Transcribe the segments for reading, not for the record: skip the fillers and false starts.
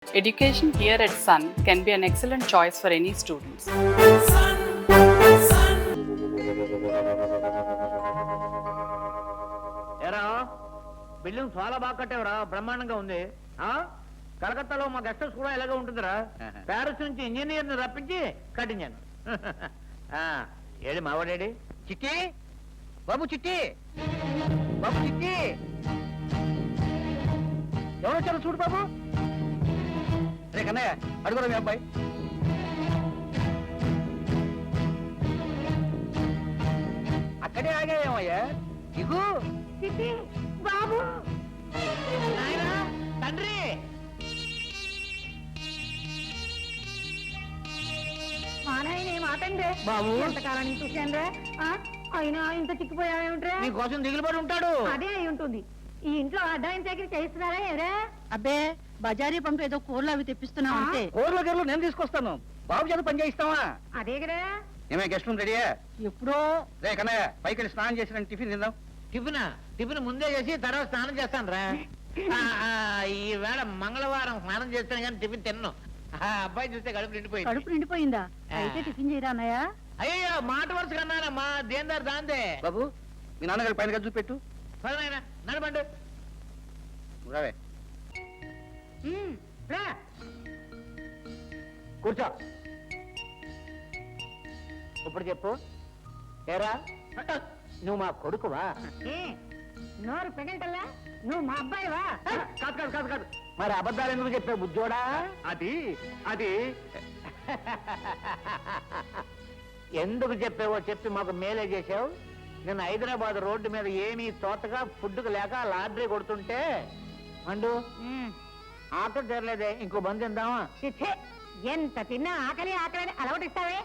Education here at Sun can be an excellent choice for any students. ఏరా building చాలా బాగా కట్టేవరా, బ్రహ్మాండంగా ఉంది. కలకత్తాలో మా గెస్ట్ హౌస్ కూడా ఎలాగ ఉంటుందిరా. ప్యారిస్ నుంచి ఇంజనీర్ ని రప్పించి కట్టించాను. ఏడి మావాడేడి? చిట్టి బాబు, చిట్టి బాబు, చిట్టి ఎవరు వచ్చారో చూడు బాబు. రే కన్నయ్య, అడుగురా మీ అబ్బాయి. అక్కడే ఆగాయేమయ్యా, దిగు. బాబు, తండ్రి. బాబు ఎంతకాలం నుంచి చూశానురా, అయినా ఇంత చిక్కిపోయావేమిట్రా? నీకోసం దిగులు పడి ఉంటాడు. అదే అయి ఉంటుంది. ఈ ఇంట్లో అడ్డాయిన దగ్గర చేయిస్తున్నారా ఎవరా? అబ్బే బజారీ పంపు ఏదో కూరలు అవి తెప్పిస్తున్నాం అంతే. కూరలో గెర్లు నేను తీసుకొస్తాను. బాబు చేత పని చేయిస్తావా? అదే కదా. ఏమే గెస్ట్ రూమ్ రెడీయా? ఎప్పుడో. రే కన్నయ్య, పైకి వెళ్ళి స్నానం చేసి టిఫిన్ తిందాం. టిఫిన్ ముందే చేసి తర్వాత స్నానం చేస్తాను రా. ఈ వేళ మంగళవారం స్నానం చేస్తాను కానీ టిఫిన్ తిన్ను. అబ్బాయి చూస్తే కడుపు నిండిపోయింది. కడుపు నిండిపోయిందా? అయితే టిఫిన్ చేయరా అన్నయ్య? అయ్యో, మాట వరుస కన్నానమ్మా, దేందారు దాందే. బాబు, మీ నాన్నగారి పైన చూపెట్టు. నడబండు. రావే, కూర్చో. ఇప్పుడు చెప్పు, ఏరా నువ్వు మా కొడుకువా? నోరు పెగంటల్లా, నువ్వు మా అబ్బాయివా? కాదు కాదు కాదు కాదు. మరి అబద్ధాలు ఎందుకు చెప్పావు బుజ్జోడా? అది అది ఎందుకు చెప్పావో చెప్పి మాకు మేలే చేసావు. నేను హైదరాబాద్ రోడ్డు మీద ఏమీ తోటగా ఫుడ్కు లేక లాటరీ కొడుతుంటే అండు ఆటో తెరలేదే, ఇంకో బంద్ తిందామా? ఎంత తిన్నా ఆకలి ఆకలి అలవాటిస్తావే.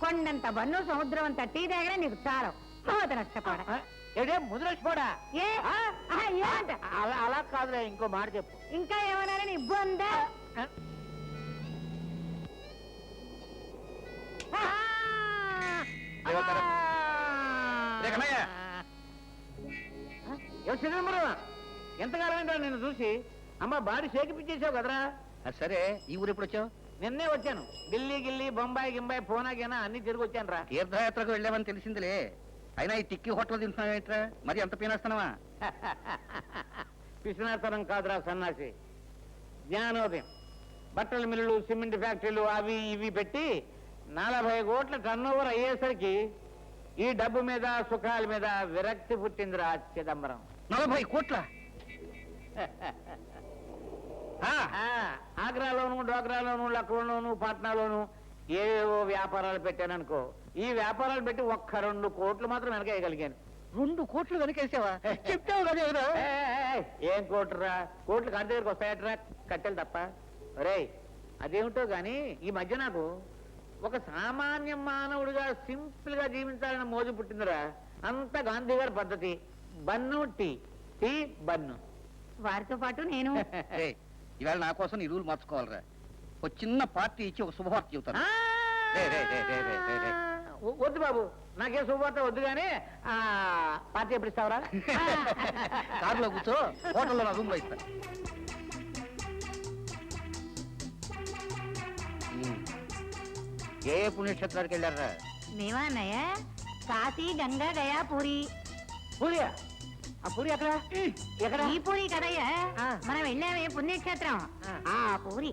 కొండంత బన్ను, సముద్రం అంత టీ దగ్గర నీకు చాలు. నష్టపోడ ఏడే ముద్రపోడా? అలా కాదులే, ఇంకో మాట చెప్పు. ఇంకా ఏమన్నారని ఇబ్బంది? ఎంతకాలం ఏంటో నిన్ను చూసి. అమ్మ బాడీ షేకిపించేసావు కదరా. సరే, ఈ ఊరు ఎప్పుడు వచ్చావు? నిన్నే వచ్చాను. ఢిల్లీ గిల్లీ, బొంబాయి గింబాయి, పూనాకేనా అన్ని తిరిగి వచ్చాను రా. తీర్థయాత్రకు వెళ్ళామని తెలిసిందిలే. అయినా ఈ టిక్కీ హోటల్ తింటున్నావేంట్రా? మరి ఎంత పీనేస్తున్నావా? పిసినాతనం కాదురా సన్నాసి. జ్ఞానోదయం, బట్టల మిల్లులు, సిమెంట్ ఫ్యాక్టరీలు అవి ఇవి పెట్టి 40 కోట్ల టర్నోవర్ అయ్యేసరికి ఈ డబ్బు మీద, సుఖాల మీద విరక్తి పుట్టిందిరా చిదంబరం. 40 కోట్ల? ఆగ్రాలోను, డోగ్రాలోను, లక్నోలోను, పాట్నాలోను ఏవేవో వ్యాపారాలు పెట్టాననుకో. ఈ వ్యాపారాలు పెట్టి 1-2 కోట్లు మాత్రం వెనకేయగలిగాను. 2 కోట్లు వెనకేసావా? చెప్తావు కదా. ఏం కోట్లురా, కోట్లు కాడి దగ్గరికి వస్తాయట్రా, కట్టెలు తప్ప. రే అదేమిటో గాని ఈ మధ్య నాకు ఒక సామాన్య మానవుడిగా సింపుల్ గా జీవించాలని మోజు పుట్టిందిరా. అంత గాంధీ గారి పద్ధతి. Bun tea, tea bun. వారితో పాటు నేను ఇవాళ నా కోసం నీ రూల్ మార్చుకోవాలరా. ఒక చిన్న పార్టీ ఇచ్చి ఒక శుభవార్త చెబుతాను. వద్దు బాబు, నాకే శుభవార్త వద్దు కానీ పార్టీ ఎప్పుడు ఇస్తావరా? కారులో కూర్చో, హోటల్లో నా రూమ్ లో ఇస్తా. ఏ పుణ్యక్షేత్రానికి వెళ్ళారా? మేమా అన్నయ్య? కాశీ, గంగా, గయా, పూరి. పూరియా? ఆ పూరి ఎక్కడ? ఎక్కడ? ఈ పూరి కదయ్యా, మనం వెళ్ళామే పుణ్యక్షేత్రం. పూరి.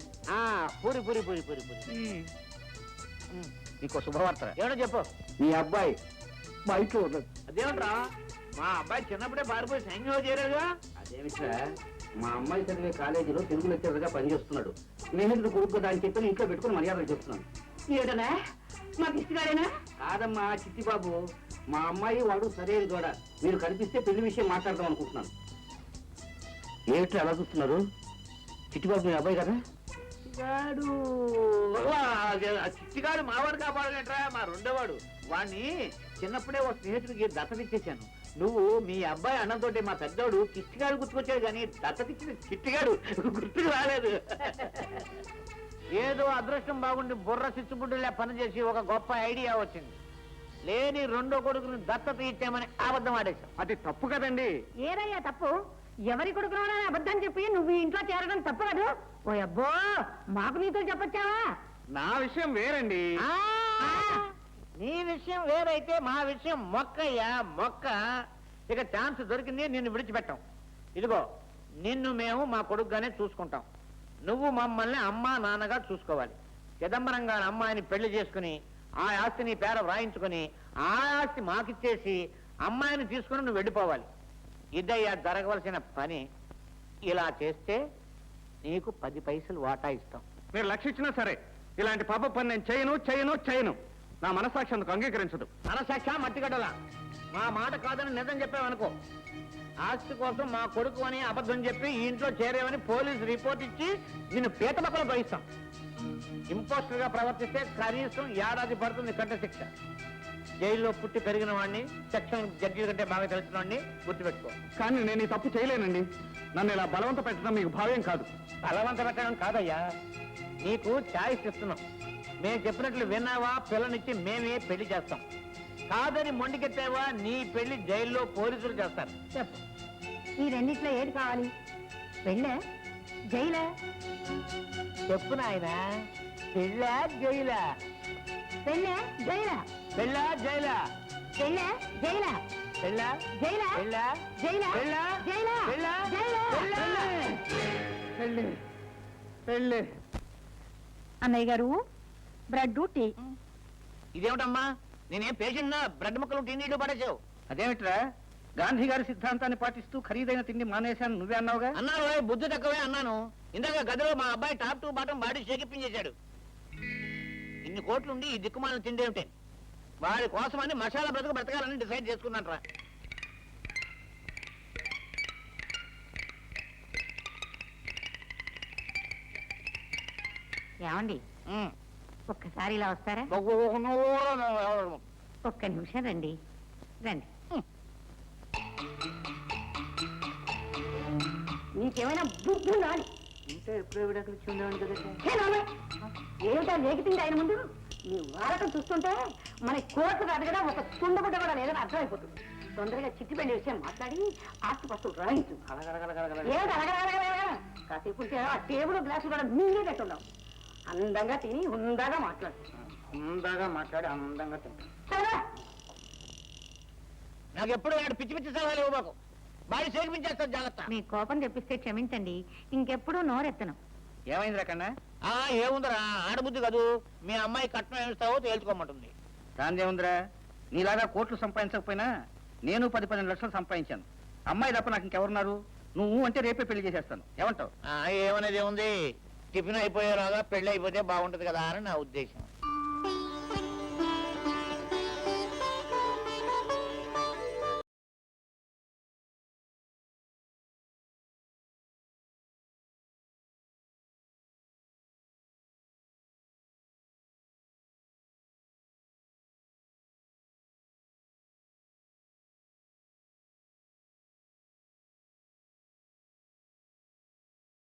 పూరి పూరి పూరి పూరి పూరి. నీకో శుభవార్త. ఏమో చెప్పు. మీ అబ్బాయి మా ఇంట్లో ఉన్నది. అదేమంటారా? మా అబ్బాయి చిన్నప్పుడే పారిపోయి సైన్యంలో చేరాడుగా. అదేమిట్రా, మా అమ్మాయి చదివే కాలేజీలో తెలుగు లెక్చరర్గా పనిచేస్తున్నాడు. స్నేహితుడు కొడుకు దాన్ని చెప్పి ఇంట్లో పెట్టుకుని మర్యాదలు చెప్తున్నాను. ఏడనా మాకు ఇష్టగాడేనా? కాదమ్మా చిట్టిబాబు, మా అమ్మాయి వాడు సరైన గోడ. మీరు కనిపిస్తే పెళ్లి విషయం మాట్లాడదాం అనుకుంటున్నాను. ఏమిటి అలా చూస్తున్నారు? చిట్టిబాబు మీ అబ్బాయి కదా? చిట్టిగాడు మావాడు కాపాడలేట్రా, మా రెండోవాడు. వాడిని చిన్నప్పుడే ఒక స్నేహితుడికి దత్తతిచ్చేశాను. నువ్వు మీ అబ్బాయి అన్నంతో మా పెద్దోడు కిట్టిగాడు గుర్తుకొచ్చాడు కానీ దత్తతిచ్చిన చిట్టిగాడు గుర్తుకు రాలేదు. ఏదో అదృష్టం బాగుండి బుర్ర సిచ్చుబుడ్డులా పనిచేసి ఒక గొప్ప ఐడియా వచ్చింది. లేని రెండో కొడుకుని దత్తత ఇచ్చామని అబద్ధం ఆడేశాం. అది తప్పు కదండి. ఏదయ్యా తప్పు? ఎవరి కొడుకున్నా అబద్ధం చెప్పి నువ్వు ఈ ఇంట్లో చేరడం తప్పు కదూ. ఓ అబ్బో, మాకు నీతో చెప్పొచ్చావా? నా విషయం వేరండి. నీ విషయం వేరైతే మా విషయం మొక్కయ్యా, మొక్క. ఇక ఛాన్స్ దొరికింది, నిన్ను విడిచిపెట్టాం. ఇదిగో, నిన్ను మేము మా కొడుకుగానే చూసుకుంటాం. నువ్వు మమ్మల్ని అమ్మా నాన్నగా చూసుకోవాలి. చిదంబరం గారి అమ్మాయిని పెళ్లి చేసుకుని ఆ ఆస్తిని పేర వ్రాయించుకుని ఆ ఆస్తి మాకిచ్చేసి అమ్మాయిని తీసుకుని నువ్వు వెళ్ళిపోవాలి. ఇదయ్యా జరగవలసిన పని. ఇలా చేస్తే నీకు 10 పైసలు వాటా ఇస్తాం. మీరు లక్షించినా సరే ఇలాంటి పాప పని నేను చేయను. నా మనసాక్షి అందుకు అంగీకరించదు. మనసాక్షా మట్టిగడ్డలా మా మాట కాదని నిజం చెప్పావనుకో, ఆస్తి కోసం మా కొడుకు అని అబద్ధం చెప్పి ఈ ఇంట్లో చేరేవని పోలీసు రిపోర్ట్ ఇచ్చి నిన్ను పీతమక్కలు భరిస్తాం. ఇంపోస్టర్ గా ప్రవర్తిస్తే కనీసం ఏడాది పడుతుంది కట్ట శిక్ష. జైల్లో పుట్టి పెరిగిన వాడిని, సెక్షన్ జడ్జి కంటే బాగా తెలిసిన వాడిని గుర్తుపెట్టుకో. కానీ నేను ఈ తప్పు చేయలేనండి. నన్ను ఇలా బలవంత పెట్టడం మీకు భావ్యం కాదు. బలవంత పెట్టడం కాదయ్యా, నీకు ఛాయిస్ ఇస్తున్నాం. మేము చెప్పినట్లు విన్నావా, పిల్లనిచ్చి మేమే పెళ్లి చేస్తాం. కాదని మొండికెత్తావా, నీ పెళ్లి జైల్లో పోలీసులు చేస్తారు. చెప్పు, ఈ రెండిట్లో ఏది కావాలి? పెళ్ళే జైలే? చెప్పు నాయనా, పెళ్ళా జైలా? పెళ్ళే జైలా? పెళ్ళా జైలా? పెళ్ళే జైలా? పెళ్ళా జైలా? పెళ్ళా జైలా? పెళ్ళా జైలా? పెళ్ళా జైలా? పెళ్ళి పెళ్ళి. అన్నయ్య గారు బ్రెడ్ టీ. ఇదేమిటమ్మా, నేనేం పేషెంట్ బ్రెడ్ ముక్కలు టీనీళ్ళు పడేసావు? అదేమిట్రా, గాంధీ గారి సిద్ధాంతాన్ని పాటిస్తూ ఖరీదైన తిండి మానేశాను నువ్వే అన్నావుగా. అన్నాను, బుద్ధి తక్కువే అన్నాను. ఇందాక గదిలో మా అబ్బాయి టాప్ టు బాటం బాడీ షేకిప్పించేశాడు. ఇన్ని కోట్లుండి ఈ దిక్కుమాలను తిండేమిటే, వాడి కోసమని మసాలా బ్రతకాలని డిసైడ్ చేసుకున్నాట్రా. ఏమండి, ఒక్కసారి ఇలా వస్తారా? ఒక్క నిమిషం రండి. రండి. నీకేమైనా బుద్ధి రాని ఇంకా ఎప్పుడో విడాకులు ఇచ్చి ఉండేవాడిని కదా. ఏమిటా లేకితింది ఆయన ముందు? నీ వాడకం చూస్తుంటే మన కోర్టు అడగడా ఒక తుండబుడ్డ కూడా లేదని అర్థమైపోతుంది. తొందరగా చిట్టి పెళ్లి విషయం మాట్లాడి ఆస్తి పస్తులు రాయించు. ఏమిటి అడగడగడగడగడ? కాసేపు ఉంటే ఆ టేబుల్ గ్లాసులు కూడా మింగే పెట్టున్నావు. అందంగా తిని ఉందాగా మాట్లాడు. అందంగా మాట్లాడి అందంగా తింటా. సరే, నాకు ఎప్పుడు వాడు పిచ్చి పిచ్చి సలహాలు ఇవ్వబాకు. బాడీ షేకిపించేస్తాను, జాగ్రత్త. మీ కోపం తెప్పిస్తే క్షమించండి, ఇంకెప్పుడు నోరెత్తను. ఏమైందిరా కన్నా? ఏముందరా, ఆడబుద్ధి కాదు. మీ అమ్మాయి కట్నం ఏమిస్తావో తేల్చుకోమంటుంది. దాందేముందిరా, నీలాగా కోట్లు సంపాదించకపోయినా నేను 10-12 లక్షలు సంపాదించాను. అమ్మాయి తప్ప నాకు ఇంకెవరున్నారు? నువ్వు అంటే రేపే పెళ్లి చేసేస్తాను. ఏమంటావు? ఏమనేది ఏముంది, టిఫిన్ అయిపోయేలాగా పెళ్లి అయిపోతే బాగుంటది కదా అని నా ఉద్దేశం.